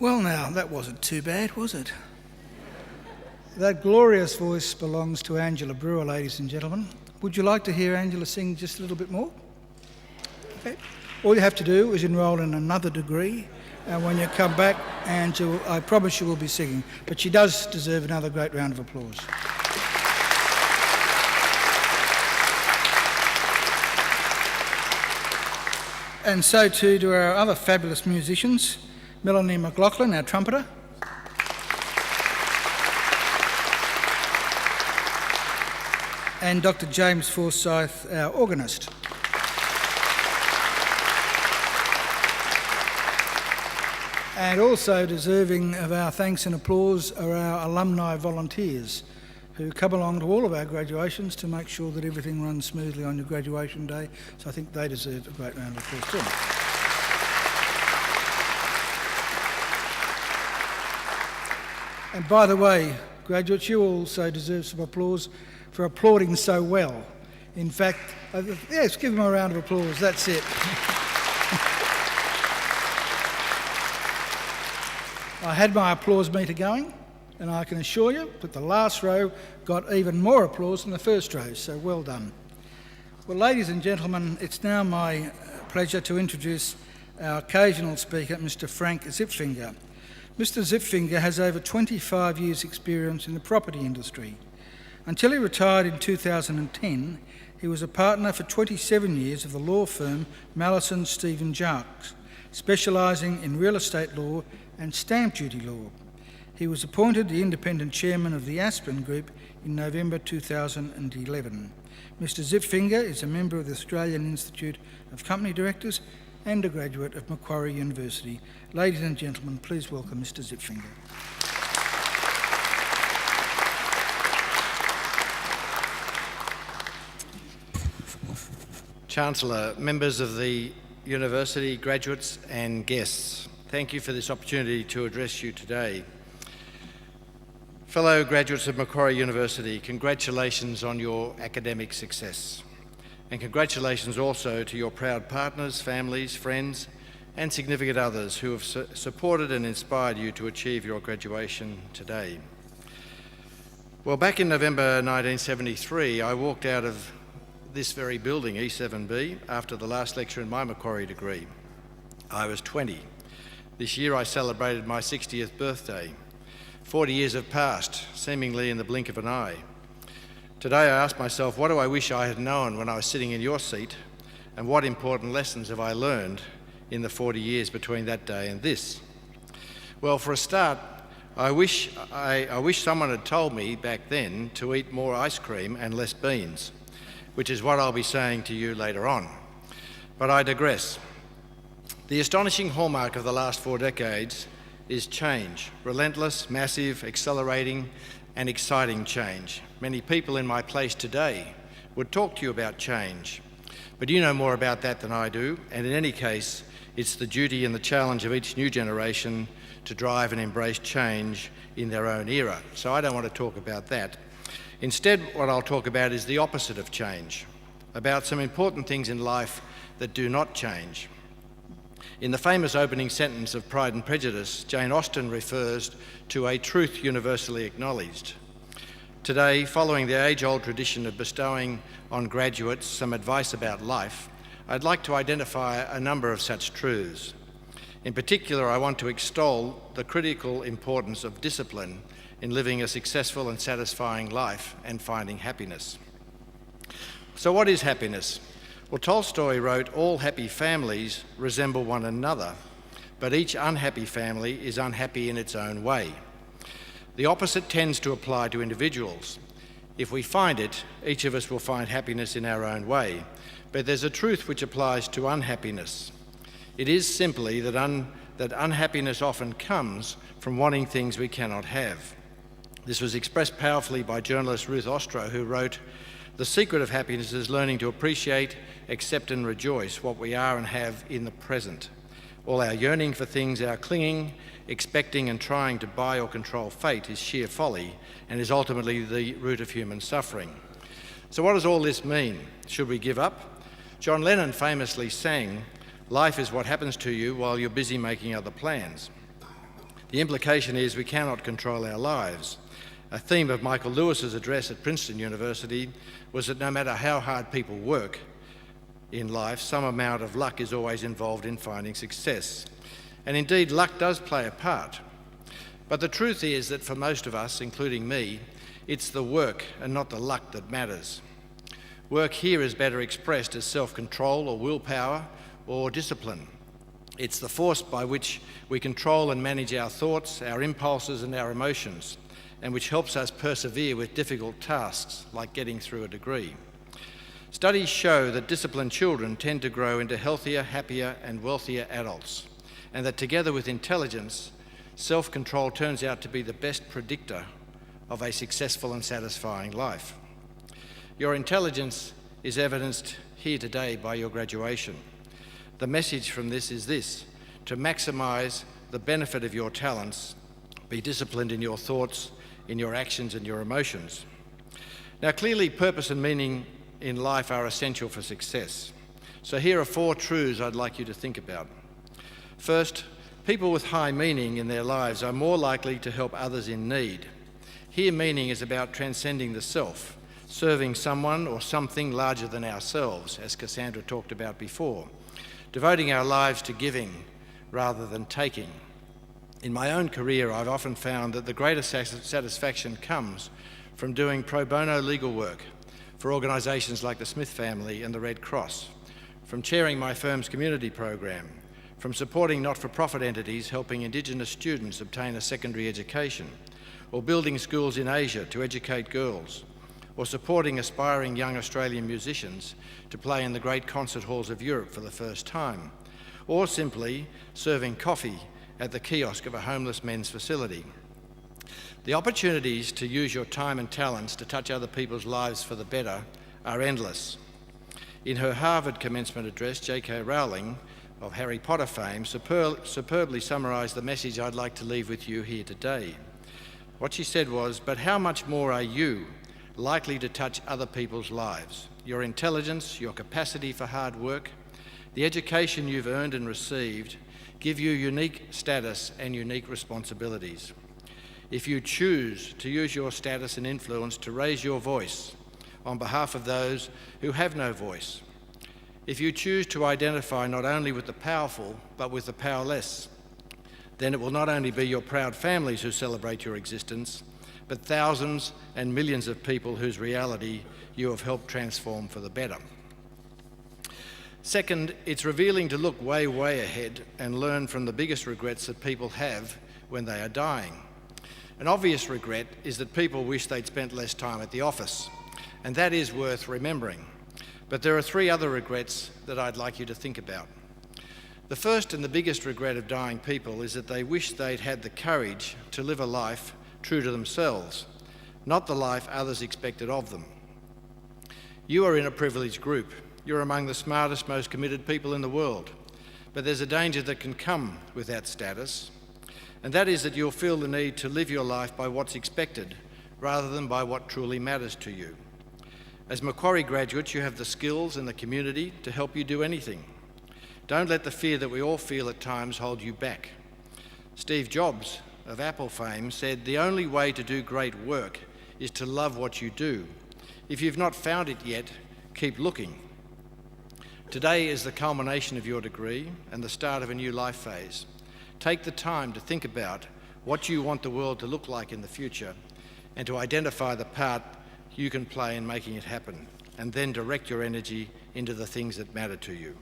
Well, now, that wasn't too bad, was it? That glorious voice belongs to Angela Brewer, ladies and gentlemen. Would you like to hear Angela sing just a little bit more? Okay. All you have to do is enrol in another degree, and when you come back, Angela, I promise you will be singing. But she does deserve another great round of applause. And so too do our other fabulous musicians, Melanie McLaughlin, our trumpeter, and Dr. James Forsyth, our organist. And also deserving of our thanks and applause are our alumni volunteers who come along to all of our graduations to make sure that everything runs smoothly on your graduation day. So I think they deserve a great round of applause too. And by the way, graduates, you also deserve some applause for applauding so well. In fact, yes, give them a round of applause, that's it. I had my applause meter going, and I can assure you that the last row got even more applause than the first row, so well done. Well, ladies and gentlemen, it's now my pleasure to introduce our occasional speaker, Mr. Frank Zipfinger. Mr. Zipfinger has over 25 years' experience in the property industry. Until he retired in 2010, he was a partner for 27 years of the law firm Mallison Stephen Jacques, specialising in real estate law and stamp duty law. He was appointed the independent chairman of the Aspen Group in November 2011. Mr. Zipfinger is a member of the Australian Institute of Company Directors and a graduate of Macquarie University. Ladies and gentlemen, please welcome Mr. Zipfinger. Chancellor, members of the university, graduates and guests, thank you for this opportunity to address you today. Fellow graduates of Macquarie University, congratulations on your academic success. And congratulations also to your proud partners, families, friends and significant others who have supported and inspired you to achieve your graduation today. Well, back in November 1973, I walked out of this very building, E7B, after the last lecture in my Macquarie degree. I was 20. This year I celebrated my 60th birthday. 40 years have passed, seemingly in the blink of an eye. Today I ask myself, what do I wish I had known when I was sitting in your seat, and what important lessons have I learned in the 40 years between that day and this? Well, for a start, I wish someone had told me back then to eat more ice cream and less beans, which is what I'll be saying to you later on. But I digress. The astonishing hallmark of the last 4 decades is change, relentless, massive, accelerating and exciting change. Many people in my place today would talk to you about change, but you know more about that than I do, and in any case, it's the duty and the challenge of each new generation to drive and embrace change in their own era. So I don't want to talk about that. Instead, what I'll talk about is the opposite of change, about some important things in life that do not change. In the famous opening sentence of Pride and Prejudice, Jane Austen refers to a truth universally acknowledged. Today, following the age-old tradition of bestowing on graduates some advice about life, I'd like to identify a number of such truths. In particular, I want to extol the critical importance of discipline in living a successful and satisfying life and finding happiness. So what is happiness? Well, Tolstoy wrote, all happy families resemble one another, but each unhappy family is unhappy in its own way. The opposite tends to apply to individuals. If we find it, each of us will find happiness in our own way, but there's a truth which applies to unhappiness. It is simply that unhappiness often comes from wanting things we cannot have. This was expressed powerfully by journalist Ruth Ostro, who wrote, "The secret of happiness is learning to appreciate, accept and rejoice what we are and have in the present. All our yearning for things, our clinging, expecting and trying to buy or control fate is sheer folly and is ultimately the root of human suffering." So what does all this mean? Should we give up? John Lennon famously sang, "Life is what happens to you while you're busy making other plans." The implication is we cannot control our lives. A theme of Michael Lewis's address at Princeton University was that no matter how hard people work in life, some amount of luck is always involved in finding success. And indeed, luck does play a part. But the truth is that for most of us, including me, it's the work and not the luck that matters. Work here is better expressed as self-control or willpower or discipline. It's the force by which we control and manage our thoughts, our impulses and our emotions, and which helps us persevere with difficult tasks like getting through a degree. Studies show that disciplined children tend to grow into healthier, happier and wealthier adults, and that together with intelligence, self-control turns out to be the best predictor of a successful and satisfying life. Your intelligence is evidenced here today by your graduation. The message from this is this: to maximise the benefit of your talents, be disciplined in your thoughts, in your actions and your emotions. Now, clearly, purpose and meaning in life are essential for success. So here are 4 truths I'd like you to think about. First, people with high meaning in their lives are more likely to help others in need. Here, meaning is about transcending the self, serving someone or something larger than ourselves, as Cassandra talked about before, devoting our lives to giving rather than taking. In my own career, I've often found that the greatest satisfaction comes from doing pro bono legal work for organisations like the Smith family and the Red Cross, from chairing my firm's community program, from supporting not-for-profit entities helping Indigenous students obtain a secondary education, or building schools in Asia to educate girls, or supporting aspiring young Australian musicians to play in the great concert halls of Europe for the first time, or simply serving coffee at the kiosk of a homeless men's facility. The opportunities to use your time and talents to touch other people's lives for the better are endless. In her Harvard commencement address, J.K. Rowling, of Harry Potter fame, superbly summarised the message I'd like to leave with you here today. What she said was, "But how much more are you likely to touch other people's lives? Your intelligence, your capacity for hard work, the education you've earned and received give you unique status and unique responsibilities. If you choose to use your status and influence to raise your voice on behalf of those who have no voice, if you choose to identify not only with the powerful but with the powerless, then it will not only be your proud families who celebrate your existence, but thousands and millions of people whose reality you have helped transform for the better." Second, it's revealing to look way, way ahead and learn from the biggest regrets that people have when they are dying. An obvious regret is that people wish they'd spent less time at the office, and that is worth remembering. But there are 3 other regrets that I'd like you to think about. The first and the biggest regret of dying people is that they wish they'd had the courage to live a life true to themselves, not the life others expected of them. You are in a privileged group. You're among the smartest, most committed people in the world. But there's a danger that can come with that status, and that is that you'll feel the need to live your life by what's expected rather than by what truly matters to you. As Macquarie graduates, you have the skills and the community to help you do anything. Don't let the fear that we all feel at times hold you back. Steve Jobs, of Apple fame, said, "The only way to do great work is to love what you do. If you've not found it yet, keep looking." Today is the culmination of your degree and the start of a new life phase. Take the time to think about what you want the world to look like in the future and to identify the part you can play in making it happen, and then direct your energy into the things that matter to you.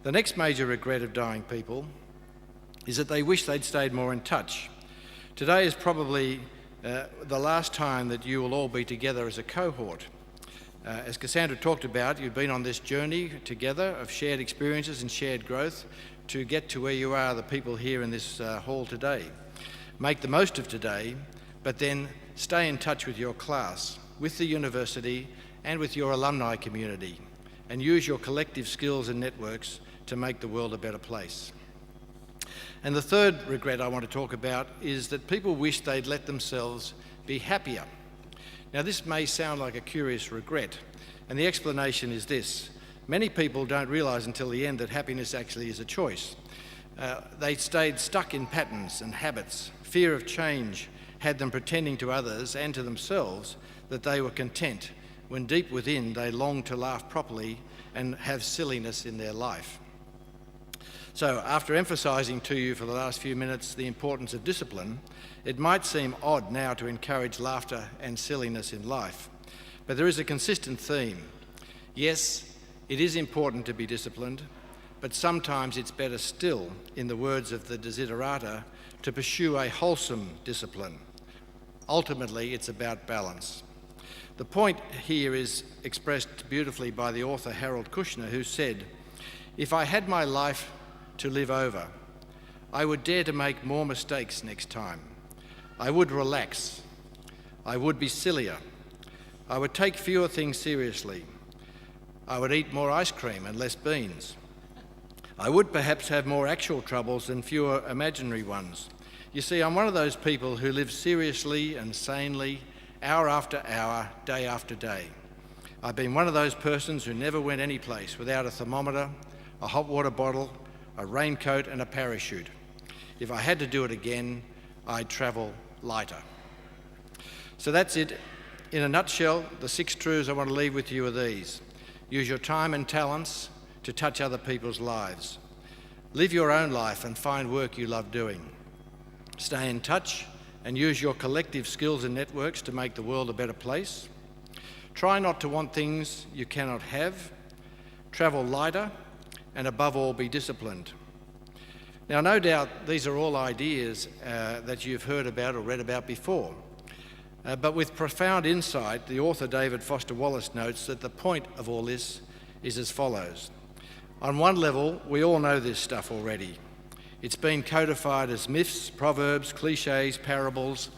The next major regret of dying people is that they wish they'd stayed more in touch. Today is probably the last time that you will all be together as a cohort. As Cassandra talked about, you've been on this journey together of shared experiences and shared growth to get to where you are, the people here in this hall today. Make the most of today, but then stay in touch with your class, with the university and with your alumni community, and use your collective skills and networks to make the world a better place. And the third regret I want to talk about is that people wish they'd let themselves be happier. Now, this may sound like a curious regret, and the explanation is this. Many people don't realise until the end that happiness actually is a choice. They stayed stuck in patterns and habits. Fear of change had them pretending to others and to themselves that they were content, when deep within they longed to laugh properly and have silliness in their life. So, after emphasising to you for the last few minutes the importance of discipline, it might seem odd now to encourage laughter and silliness in life. But there is a consistent theme. Yes, it is important to be disciplined, but sometimes it's better still, in the words of the Desiderata, to pursue a wholesome discipline. Ultimately, it's about balance. The point here is expressed beautifully by the author Harold Kushner, who said, "If I had my life to live over, I would dare to make more mistakes next time. I would relax. I would be sillier. I would take fewer things seriously. I would eat more ice cream and less beans. I would perhaps have more actual troubles than fewer imaginary ones. You see, I'm one of those people who live seriously and sanely, hour after hour, day after day. I've been one of those persons who never went any place without a thermometer, a hot water bottle, a raincoat and a parachute. If I had to do it again, I'd travel lighter." So that's it. In a nutshell, the 6 truths I want to leave with you are these. Use your time and talents to touch other people's lives. Live your own life and find work you love doing. Stay in touch and use your collective skills and networks to make the world a better place. Try not to want things you cannot have. Travel lighter, and above all, be disciplined. Now, no doubt these are all ideas that you've heard about or read about before. But with profound insight, the author David Foster Wallace notes that the point of all this is as follows. On one level, we all know this stuff already. It's been codified as myths, proverbs, cliches, parables,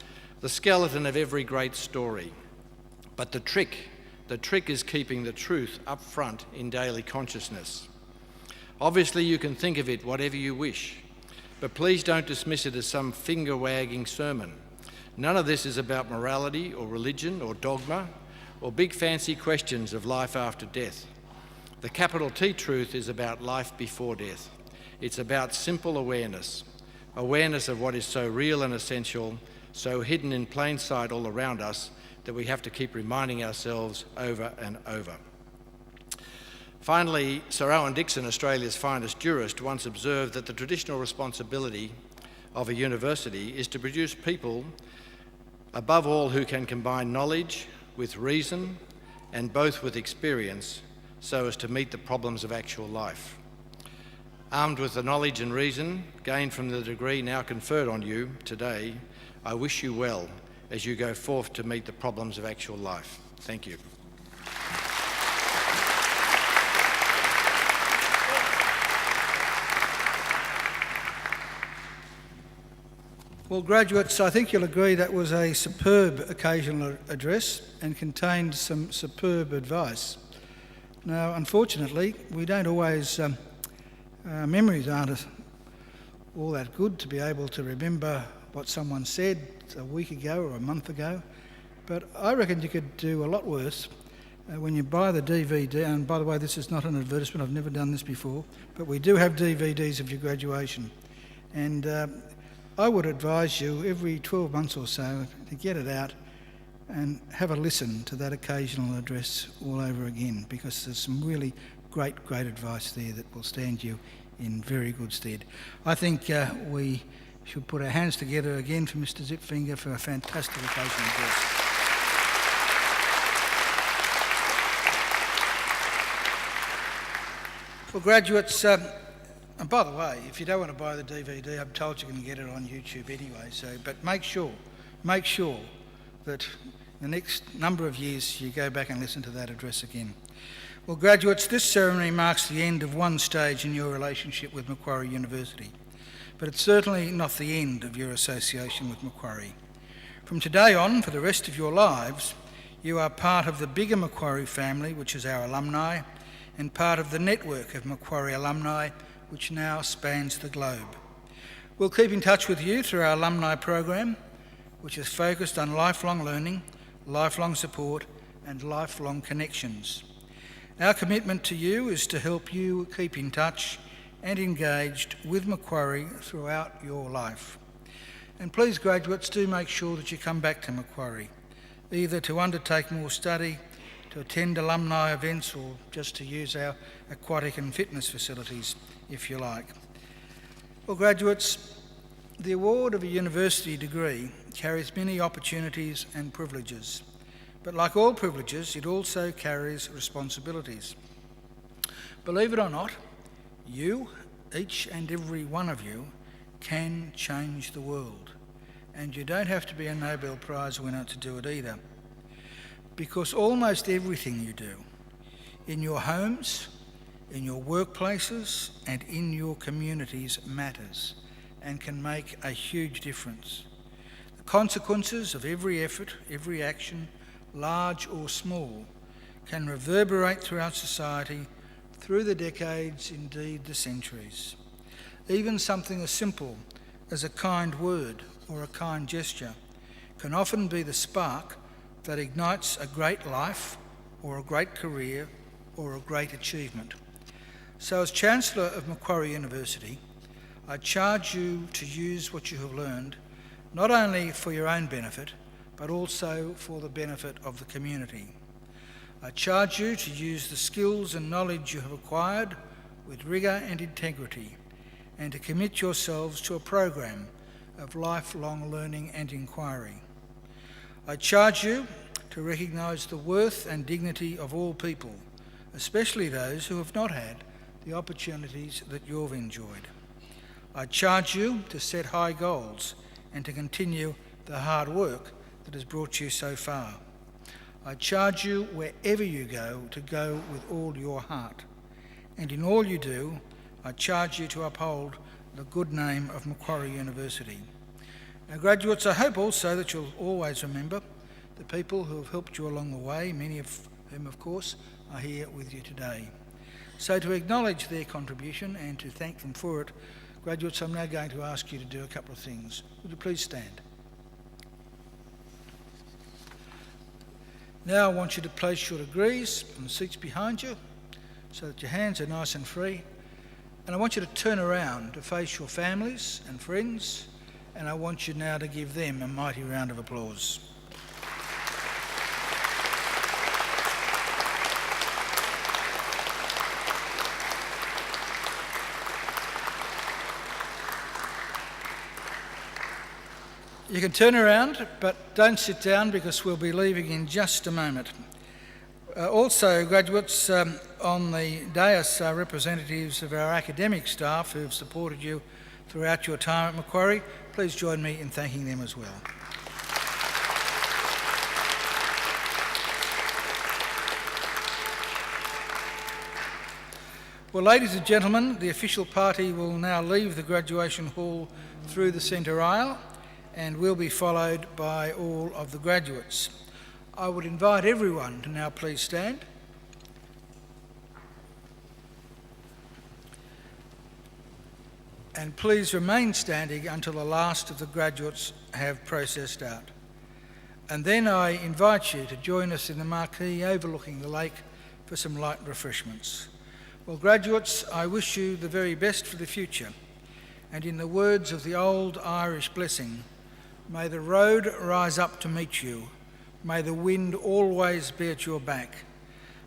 the skeleton of every great story. But the trick is keeping the truth up front in daily consciousness. Obviously, you can think of it whatever you wish, but please don't dismiss it as some finger-wagging sermon. None of this is about morality or religion or dogma or big fancy questions of life after death. The capital T truth is about life before death. It's about simple awareness of what is so real and essential, so hidden in plain sight all around us that we have to keep reminding ourselves over and over. Finally, Sir Owen Dixon, Australia's finest jurist, once observed that the traditional responsibility of a university is to produce people, above all, who can combine knowledge with reason and both with experience so as to meet the problems of actual life. Armed with the knowledge and reason gained from the degree now conferred on you today, I wish you well as you go forth to meet the problems of actual life. Thank you. Well, graduates, I think you'll agree that was a superb occasional address and contained some superb advice. Now, unfortunately, we don't always, our memories aren't all that good to be able to remember what someone said a week ago or a month ago, but I reckon you could do a lot worse when you buy the DVD, and by the way, this is not an advertisement, I've never done this before, but we do have DVDs of your graduation, and I would advise you every 12 months or so to get it out and have a listen to that occasional address all over again, because there's some really great advice there that will stand you in very good stead. I think we should put our hands together again for Mr. Zipfinger for a fantastic occasional address. Well, graduates, and by the way, if you don't want to buy the DVD, I'm told you can get it on YouTube anyway. But make sure that the next number of years you go back and listen to that address again. Well, graduates, this ceremony marks the end of one stage in your relationship with Macquarie University, but it's certainly not the end of your association with Macquarie. From today on, for the rest of your lives, you are part of the bigger Macquarie family, which is our alumni, and part of the network of Macquarie alumni, which now spans the globe. We'll keep in touch with you through our alumni program, which is focused on lifelong learning, lifelong support, and lifelong connections. Our commitment to you is to help you keep in touch and engaged with Macquarie throughout your life. And please, graduates, do make sure that you come back to Macquarie, either to undertake more study, to attend alumni events, or just to use our aquatic and fitness facilities, if you like. Well, graduates, the award of a university degree carries many opportunities and privileges, but like all privileges, it also carries responsibilities. Believe it or not, you, each and every one of you, can change the world, and you don't have to be a Nobel Prize winner to do it either, because almost everything you do, in your homes, in your workplaces, and in your communities matters and can make a huge difference. The consequences of every effort, every action, large or small, can reverberate throughout society through the decades, indeed the centuries. Even something as simple as a kind word or a kind gesture can often be the spark that ignites a great life or a great career or a great achievement. So as Chancellor of Macquarie University, I charge you to use what you have learned, not only for your own benefit, but also for the benefit of the community. I charge you to use the skills and knowledge you have acquired with rigour and integrity, and to commit yourselves to a program of lifelong learning and inquiry. I charge you to recognise the worth and dignity of all people, especially those who have not had the opportunities that you've enjoyed. I charge you to set high goals and to continue the hard work that has brought you so far. I charge you, wherever you go, to go with all your heart. And in all you do, I charge you to uphold the good name of Macquarie University. Now, graduates, I hope also that you'll always remember the people who have helped you along the way, many of whom, of course, are here with you today. So to acknowledge their contribution and to thank them for it, graduates, I'm now going to ask you to do a couple of things. Would you please stand? Now I want you to place your degrees on the seats behind you so that your hands are nice and free. And I want you to turn around to face your families and friends, and I want you now to give them a mighty round of applause. You can turn around, but don't sit down because we'll be leaving in just a moment. Also, graduates, on the dais are representatives of our academic staff who have supported you throughout your time at Macquarie. Please join me in thanking them as well. Well, ladies and gentlemen, the official party will now leave the graduation hall through the centre aisle and will be followed by all of the graduates. I would invite everyone to now please stand. And please remain standing until the last of the graduates have processed out. And then I invite you to join us in the marquee overlooking the lake for some light refreshments. Well, graduates, I wish you the very best for the future. And in the words of the old Irish blessing, may the road rise up to meet you. May the wind always be at your back.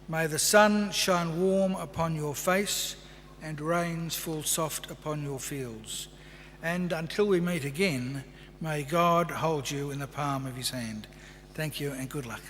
May the sun shine warm upon your face and rains fall soft upon your fields. And until we meet again, may God hold you in the palm of his hand. Thank you and good luck.